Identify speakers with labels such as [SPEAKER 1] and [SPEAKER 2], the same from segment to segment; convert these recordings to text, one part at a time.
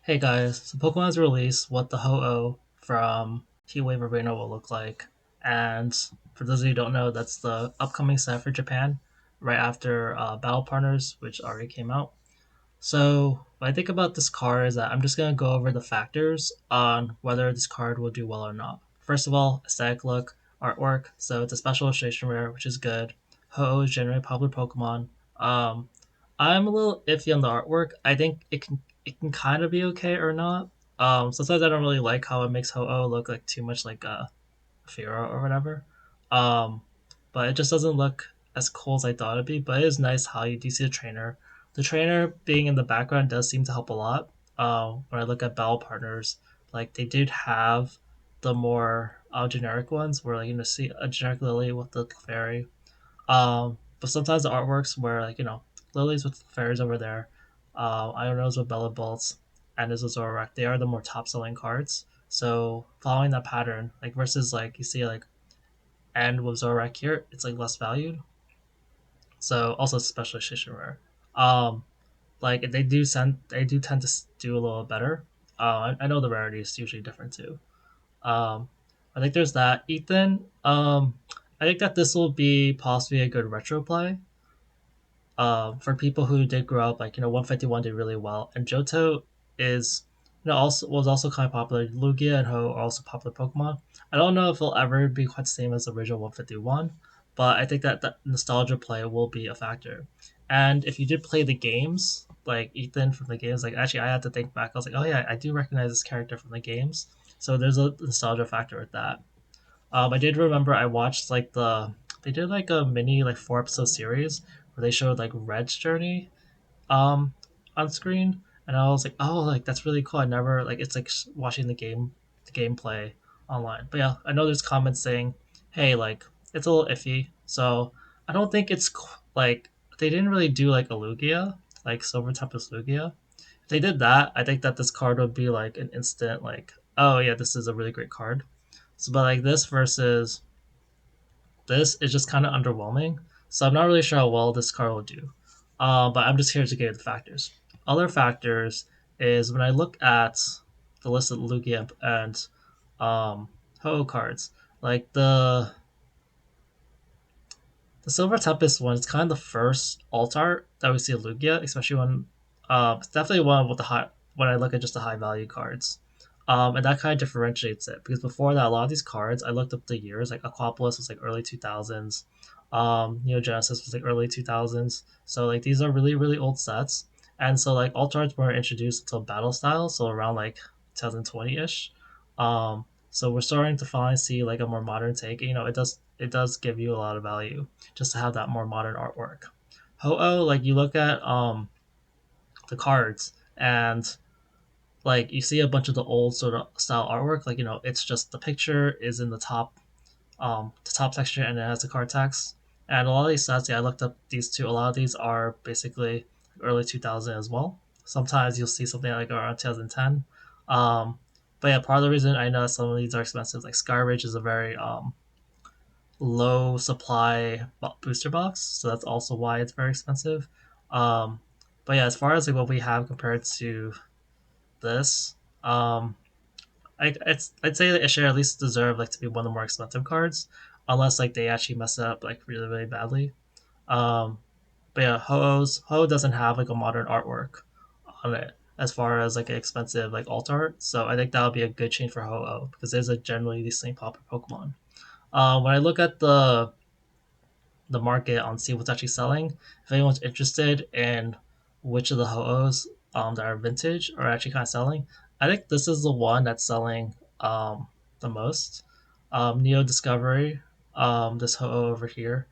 [SPEAKER 1] Hey guys, so Pokemon's released what the Ho-Oh from Heatwave Arena will look like. And for those of you who don't know, that's the upcoming set for Japan, right after Battle Partners, which already came out. So what I think about this card is that I'm just gonna go over the factors on whether this card will do well or not. First of all, aesthetic look, artwork. So it's a special illustration rare, which is good. Ho-Oh is generally a popular Pokemon. Um, I'm a little iffy on the artwork. I think it can kind of be okay or not. Sometimes I don't really like how it makes Ho-Oh look like too much like Fira or whatever. Um, but it just doesn't look as cool as I thought it'd be. But it is nice how you do see the trainer. The trainer being in the background does seem to help a lot. When I look at battle partners, like they did have the more generic ones, where like see a generic Lily with the fairy. But sometimes the artworks where lilies with fairies over there, Iron Rose with Bella Bolts, and this is Zorak, they are the more top selling cards. So following that pattern, like versus like you see like and with Zorak here, it's like less valued. So also special edition rare. Um, like they do tend to do a little better. I know the rarity is usually different too. Um, I think there's that. Ethan. I think that this will be possibly a good retro play. For people who did grow up, 151 did really well, and Johto is also was also kind of popular. Lugia and Ho are also popular Pokemon. I don't know if it'll ever be quite the same as the original 151, but I think that nostalgia play will be a factor. And if you did play the games, like Ethan from the games, like actually I had to think back. I was like, oh yeah, I do recognize this character from the games. So there's a nostalgia factor with that. I did remember I watched like they did like a mini like 4 episode series where they showed like Red's journey um on screen, and I was like, oh, like that's really cool. I never like it's like watching the gameplay online. But yeah, I know there's comments saying, hey, like it's a little iffy. So I don't think it's like they didn't really do like a Lugia, like Silver Tempest Lugia. If they did that, I think that this card would be like an instant like, oh yeah, this is a really great card. So, but like this versus this is just kind of underwhelming. So I'm not really sure how well this card will do. But I'm just here to give the factors. Other factors is when I look at the list of Lugia and Ho cards, like the Silver Tempest one is kind of the first alt art that we see of Lugia, especially when it's definitely one with the high when I look at just the high value cards. And that kind of differentiates it because before that, a lot of these cards I looked up the years. Like Aquapolis was like early 2000s, Neo Genesis was like early 2000s. So like these are really really old sets, and so like alt arts were introduced until Battle Style, so around like 2020 ish. So we're starting to finally see like a more modern take. It does give you a lot of value just to have that more modern artwork. Ho-Oh, like you look at the cards and like you see a bunch of the old sort of style artwork, like it's just the picture is in the top section, and it has the card text. And a lot of these sets, yeah, I looked up these two. A lot of these are basically early 2000 as well. Sometimes you'll see something like around 2010. Um, but yeah, part of the reason I know some of these are expensive, like Sky Ridge is a very low supply booster box, so that's also why it's very expensive. Um, but yeah, as far as like what we have compared to this, I'd say that it should at least deserve like to be one of the more expensive cards, unless like they actually mess it up like really really badly. Um, but yeah, Ho doesn't have like a modern artwork on it as far as like an expensive like alt art, so I think that would be a good change for Ho because there's a generally the same popular Pokemon. When I look at the market on see what's actually selling. If anyone's interested in which of the Ho-Ohs that are vintage are actually kind of selling, I think this is the one that's selling the most. Neo Discovery, this Ho-Oh over here.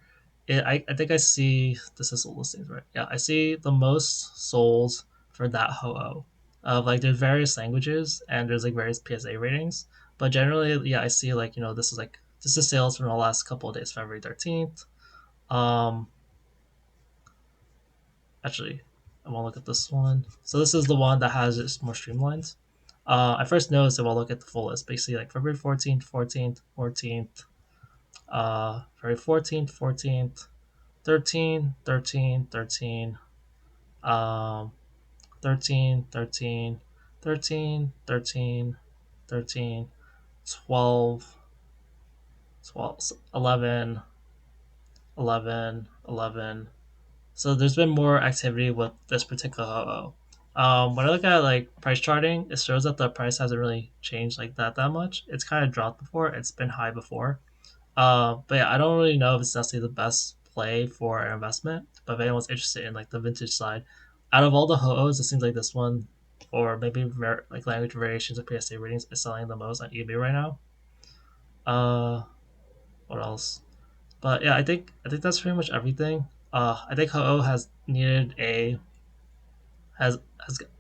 [SPEAKER 1] I think I see this is all listings, right? Yeah, I see the most sold for that Ho-Oh. Like there's various languages and there's like various PSA ratings, but generally, yeah, I see like this is sales from the last couple of days, February 13th. um, Actually, I want to look at this one. So this is the one that has it more streamlined. I first noticed it while I look at the full list. Basically, like February 14th, 14th, 14th, February 14th, 14th, 13, 13, 13, um, 13, 13. 13, 13, 13, 12, 12, 11, 11, 11. So there's been more activity with this particular ho-oh. When I look at like price charting, it shows that the price hasn't really changed like that much. It's kind of dropped before. It's been high before. But yeah, I don't really know if it's necessarily the best play for an investment. But if anyone's interested in like the vintage side, out of all the ho-ohs, it seems like this one, or maybe like language variations of PSA ratings, is selling the most on eBay right now. Uh, what else? But yeah, I think that's pretty much everything. I think ho-oh has has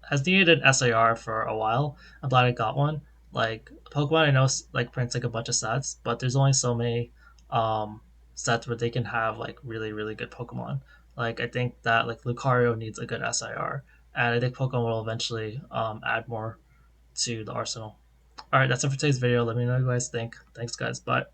[SPEAKER 1] has needed an SAR for a while. I'm glad I got one. Like Pokemon, I know like prints like a bunch of sets, but there's only so many um, sets where they can have like really good Pokemon. Like I think that like Lucario needs a good SIR, and I think Pokemon will eventually add more to the arsenal. All right, that's it for today's video. Let me know what you guys think. Thanks, guys. Bye.